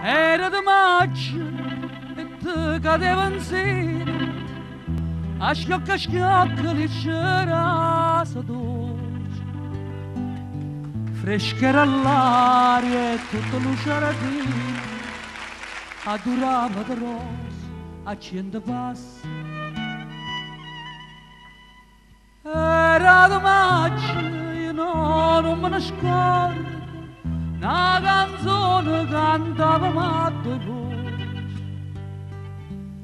Era di maggio e ti cadeva in sera, a schiocca leggera sa dolce, fresca era l'aria e tutto lucera di, adorava di rosa, a 100 passi. Era di maggio, io non me ne scordo, una canzone cantava matta voce.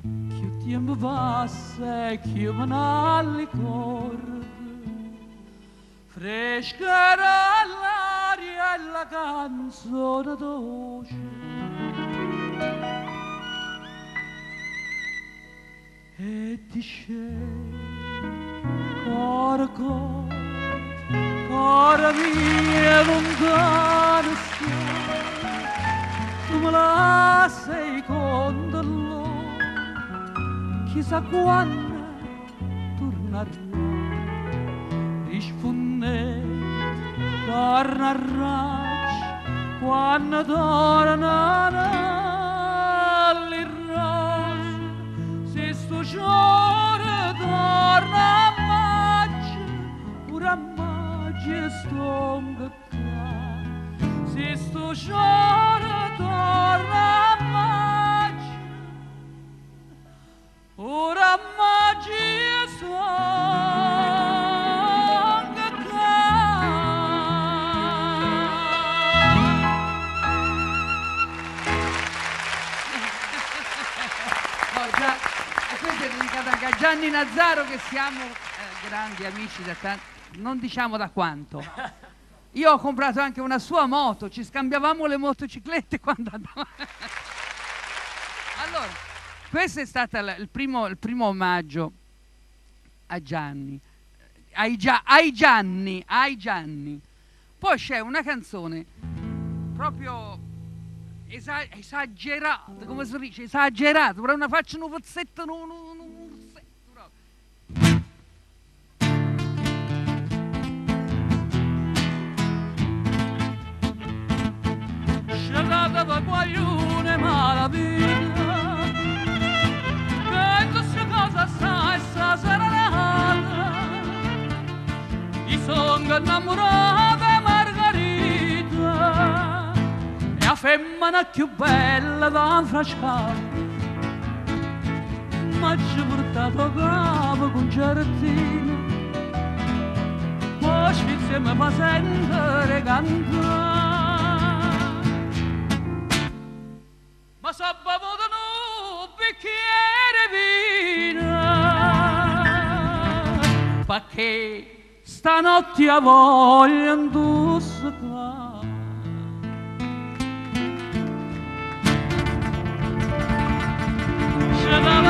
Più tempo passa e più me ne ricordo, fresca era l'aria e la canzone dolce. E ti scegli Cora, cora mia lontana stai, tu me la sei con dolore, chissà quando tornerà, risponde, tornerà, quando tornerà l'irrose, se sto giorno torna a maggio stonga qua, se sto giorno torna a maggio, ora a maggio stonga qua. Questa è dedicata anche a Gianni Nazzaro, che siamo grandi amici da tanti. Non diciamo da quanto. Io ho comprato anche una sua moto, ci scambiavamo le motociclette quando andavamo. Allora, questo è stato il primo omaggio a Gianni, ai Gianni. Poi c'è una canzone proprio esagerata, come si dice, esagerata, però una faccia un pezzetto, da guaglione malavita, che questa cosa sai serenata, io sono innamorata Margherita, e la femmina più bella da Frascale, ma ci ha portato capo con Giardino, poi insieme fa sentire cantare. Ma s'ha bevuto un bicchiere vino, perché stanotte ha voglia indossare. C'è da